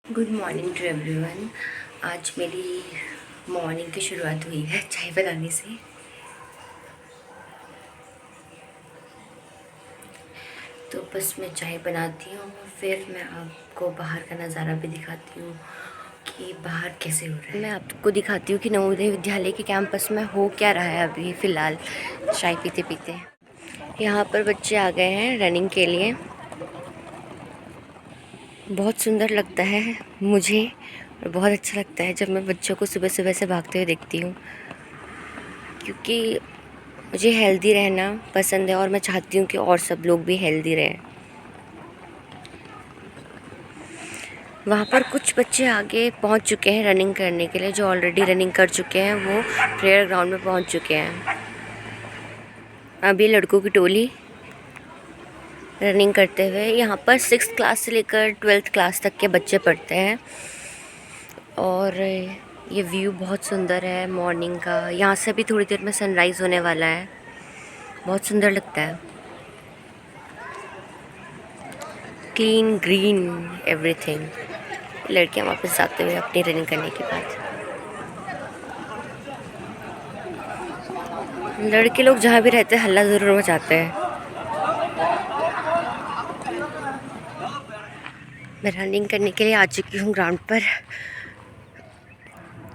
Good morning to everyone. आज मेरी morning की शुरुआत हुई है चाय बनाने से। तो बस मैं चाय बनाती हूँ, फिर मैं आपको बाहर का नज़ारा भी दिखाती हूँ कि बाहर कैसे हो रहा है। मैं आपको दिखाती हूँ कि नवोदय विद्यालय के कैंपस में हो क्या रहा है अभी फ़िलहाल चाय पीते पीते। यहाँ पर बच्चे आ गए हैं रनिंग के लिए। बहुत सुंदर लगता है मुझे और बहुत अच्छा लगता है जब मैं बच्चों को सुबह सुबह से भागते हुए देखती हूँ, क्योंकि मुझे हेल्दी रहना पसंद है और मैं चाहती हूँ कि और सब लोग भी हेल्दी रहें। वहाँ पर कुछ बच्चे आगे पहुँच चुके हैं रनिंग करने के लिए। जो ऑलरेडी रनिंग कर चुके हैं वो प्रेयर ग्राउंड में पहुँच चुके हैं। अभी लड़कों की टोली रनिंग करते हुए। यहाँ पर 6th क्लास से लेकर 12th क्लास तक के बच्चे पढ़ते हैं और ये व्यू बहुत सुंदर है मॉर्निंग का। यहाँ से भी थोड़ी देर में सनराइज़ होने वाला है। बहुत सुंदर लगता है, क्लीन ग्रीन एवरीथिंग। लड़कियाँ वापस जाते हुए अपनी रनिंग करने के बाद। लड़के लोग जहाँ भी रहते हैं हल्ला ज़रूर मचाते हैं। मैं रनिंग करने के लिए आ चुकी हूँ ग्राउंड पर।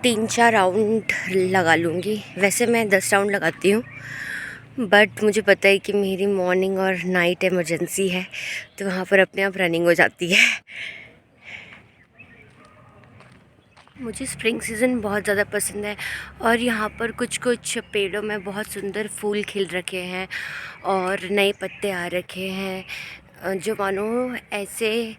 3-4 राउंड लगा लूँगी। वैसे मैं 10 राउंड लगाती हूँ, बट मुझे पता है कि मेरी मॉर्निंग और नाइट इमरजेंसी है, तो वहाँ पर अपने आप रनिंग हो जाती है। मुझे स्प्रिंग सीज़न बहुत ज़्यादा पसंद है और यहाँ पर कुछ कुछ पेड़ों में बहुत सुंदर फूल खिल रखे हैं और नए पत्ते आ रखे हैं, जो मानो ऐसे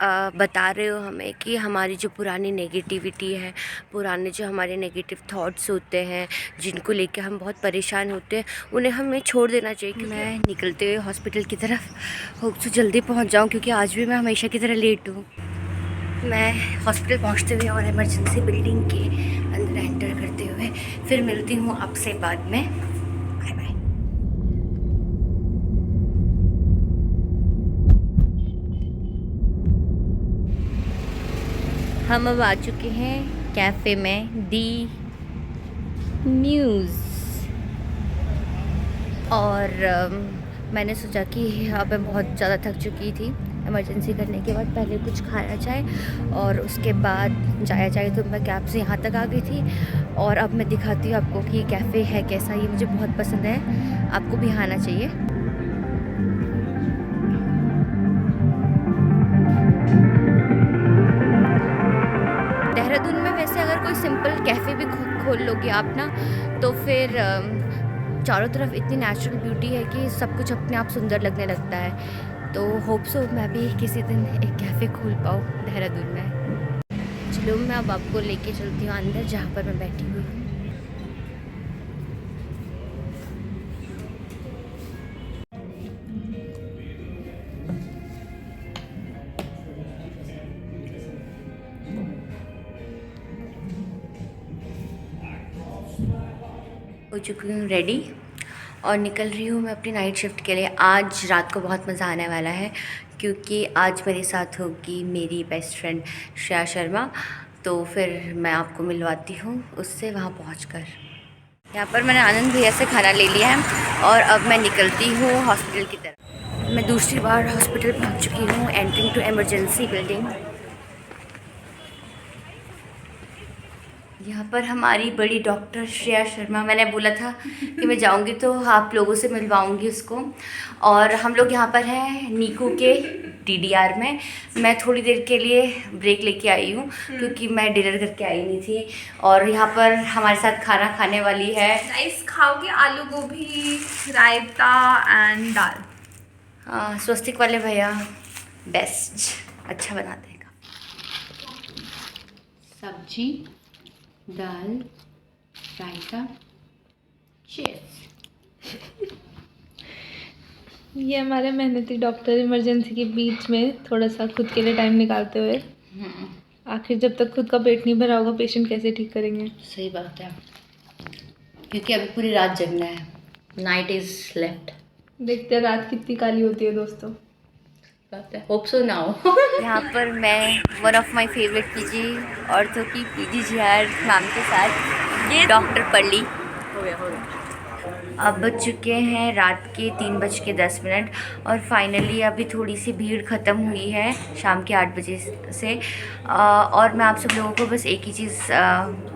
बता रहे हो हमें कि हमारी जो पुरानी नेगेटिविटी है, पुराने जो हमारे नेगेटिव थॉट्स होते हैं जिनको लेके हम बहुत परेशान होते हैं, उन्हें हमें छोड़ देना चाहिए। मैं निकलते हुए हॉस्पिटल की तरफ होप सो जल्दी पहुँच जाऊँ, क्योंकि आज भी मैं हमेशा की तरह लेट हूँ। मैं हॉस्पिटल पहुंचते हुए और इमरजेंसी बिल्डिंग के अंदर एंटर करते हुए फिर मिलती हूँ आपसे बाद में। Bye bye. हम अब आ चुके हैं कैफ़े में, दी न्यूज़। और मैंने सोचा कि अब मैं बहुत ज़्यादा थक चुकी थी इमरजेंसी करने के बाद, पहले कुछ खाया जाए और उसके बाद जाया जाए। तो मैं कैब से यहाँ तक आ गई थी और अब मैं दिखाती हूँ आपको कि कैफ़े है कैसा। ये मुझे बहुत पसंद है, आपको भी आना चाहिए। देहरादून में वैसे अगर कोई सिंपल कैफ़े भी खोल लोगे आप ना, तो फिर चारों तरफ इतनी नेचुरल ब्यूटी है कि सब कुछ अपने आप सुंदर लगने लगता है। तो होप सो मैं भी किसी दिन एक कैफ़े खोल पाऊँ देहरादून में। चलो मैं अब आपको लेके चलती हूँ अंदर, जहाँ पर मैं बैठी हुई हूँ। हो चुकी हूँ रेडी और निकल रही हूँ मैं अपनी नाइट शिफ्ट के लिए। आज रात को बहुत मज़ा आने वाला है, क्योंकि आज मेरे साथ होगी मेरी बेस्ट फ्रेंड श्रेया शर्मा। तो फिर मैं आपको मिलवाती हूँ उससे वहाँ पहुँचकर। यहाँ पर मैंने आनंद भैया से खाना ले लिया है और अब मैं निकलती हूँ हॉस्पिटल की तरफ। मैं दूसरी बार हॉस्पिटल पहुँच चुकी हूँ, एंट्रिंग टू इमरजेंसी बिल्डिंग। यहाँ पर हमारी बड़ी डॉक्टर श्रेया शर्मा, मैंने बोला था कि मैं जाऊँगी तो आप लोगों से मिलवाऊँगी उसको। और हम लोग यहाँ पर हैं नीकू के DDR में। मैं थोड़ी देर के लिए ब्रेक लेके आई हूँ, क्योंकि मैं डिनर करके आई नहीं थी। और यहाँ पर हमारे साथ खाना खाने वाली है। राइस खाओगे? आलू गोभी, रायता एंड दाल। हाँ, स्वस्तिक वाले भैया बेस्ट, अच्छा बना देगा। सब्जी, दाल, रायता, चीज़। ये हमारे मेहनती डॉक्टर इमरजेंसी के बीच में थोड़ा सा खुद के लिए टाइम निकालते हुए, आखिर जब तक खुद का पेट नहीं भरा होगा पेशेंट कैसे ठीक करेंगे। सही बात है, क्योंकि अभी पूरी रात जगना है। Night is left. देखते हैं रात कितनी काली होती है दोस्तों। Hope so now. यहाँ पर मैं one of my favourite PG ortho की PGGR मैम के साथ ये डॉक्टर पल्ली हो गया। अब बज चुके हैं रात के 3:10 और फाइनली अभी थोड़ी सी भीड़ ख़त्म हुई है शाम के 8 बजे से। और मैं आप सब लोगों को बस एक ही चीज़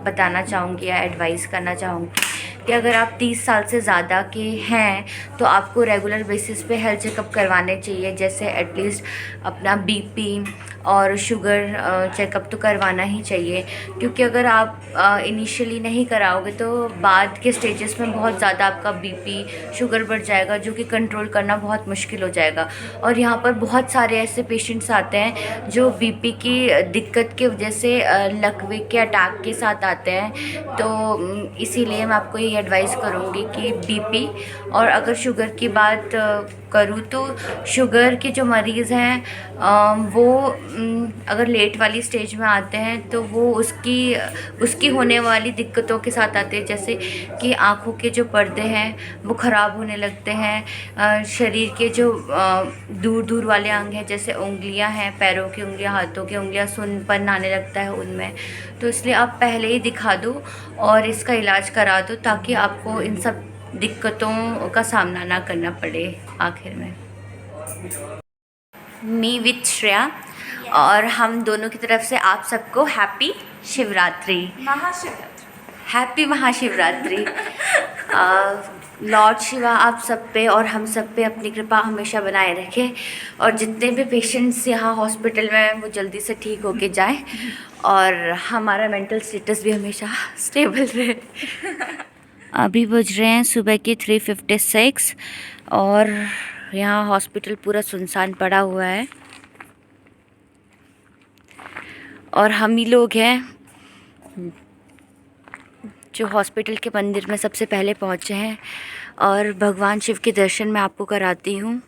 बताना चाहूँगी या एडवाइस करना चाहूँगी कि अगर आप 30 साल से ज़्यादा के हैं तो आपको रेगुलर बेसिस पे हेल्थ चेकअप करवाने चाहिए, जैसे एटलीस्ट अपना BP और शुगर चेकअप तो करवाना ही चाहिए, क्योंकि अगर आप इनिशियली नहीं कराओगे तो बाद के स्टेजेस में बहुत ज़्यादा आपका BP शुगर बढ़ जाएगा, जो कि कंट्रोल करना बहुत मुश्किल हो जाएगा। और यहाँ पर बहुत सारे ऐसे पेशेंट्स आते हैं जो BP की दिक्कत की वजह से लकवे के अटैक के साथ आते हैं, तो इसीलिए मैं आपको ये एडवाइस करूँगी कि BP और अगर शुगर की बात करूँ तो शुगर के जो मरीज़ हैं वो अगर लेट वाली स्टेज में आते हैं तो वो उसकी होने वाली दिक्कतों के साथ आते हैं, जैसे कि आँखों के जो पर्दे हैं वो ख़राब होने लगते हैं, शरीर के जो दूर दूर वाले अंग हैं जैसे उंगलियां हैं, पैरों की उंगलियां, हाथों की उंगलियां, सुन्नपन आने लगता है उनमें। तो इसलिए आप पहले ही दिखा दो और इसका इलाज करा दो ताकि आपको इन सब दिक्कतों का सामना ना करना पड़े आखिर में। मी विथ श्रेया और हम दोनों की तरफ से आप सबको happy Shivratri, happy Mahashivratri. Lord Shiva आप सब पे और हम सब पे अपनी कृपा हमेशा बनाए रखे और जितने भी पेशेंट्स यहाँ हॉस्पिटल में हैं वो जल्दी से ठीक होके जाएं और हमारा मेंटल स्टेटस भी हमेशा स्टेबल रहे। अभी बज रहे हैं सुबह के 3:56 और यहाँ हॉस्पिटल पूरा सुनसान पड़ा हुआ है और हम ही लोग हैं जो हॉस्पिटल के मंदिर में सबसे पहले पहुँचे हैं और भगवान शिव के दर्शन मैं आपको कराती हूँ।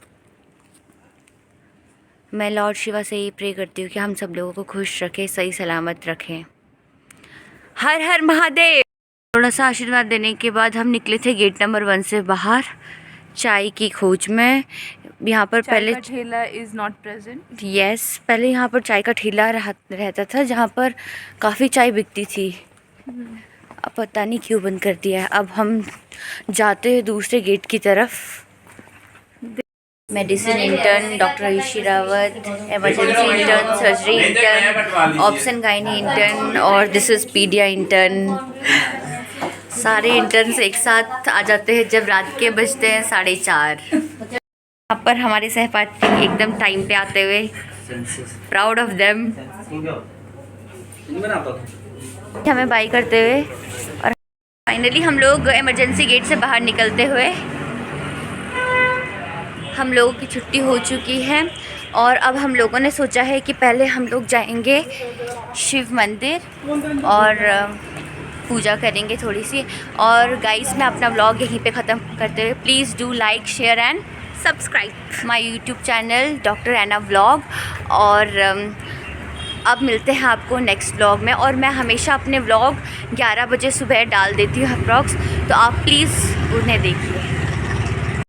मैं लॉर्ड शिवा से ही प्रे करती हूँ कि हम सब लोगों को खुश रखें, सही सलामत रखें। हर हर महादेव। थोड़ा सा आशीर्वाद देने के बाद हम निकले थे गेट नंबर 1 से बाहर चाय की खोज में। यहाँ पर पहले ठेला इज़ नॉट प्रेजेंट। यस, पहले यहाँ पर चाय का ठेला रहता था जहाँ पर काफ़ी चाय बिकती थी। अब पता नहीं क्यों बंद कर दिया है। अब हम जाते हैं दूसरे गेट की तरफ। Medicine intern doctor Rishi Rawat, emergency intern, surgery intern, option gynae intern और दिस इज़ पीडिया इंटर्न। सारे इंटर्न्स एक साथ आ जाते हैं जब रात के बजते हैं 4:30। यहाँ पर हमारे सहपाठी एकदम टाइम पे आते हुए, प्राउड ऑफ देम, हमें बाय करते हुए। और फाइनली हम लोग इमरजेंसी गेट से बाहर निकलते हुए हम लोगों की छुट्टी हो चुकी है और अब हम लोगों ने सोचा है कि पहले हम लोग जाएंगे शिव मंदिर और पूजा करेंगे थोड़ी सी। और गाइस मैं अपना व्लॉग यहीं पे ख़त्म करते हुए please do like share and subscribe my YouTube channel doctor Anna vlog. और अब मिलते हैं आपको नेक्स्ट व्लॉग में। और मैं हमेशा अपने व्लॉग 11 बजे सुबह डाल देती हूँ अप्रॉक्स, तो आप प्लीज़ उन्हें देखिए।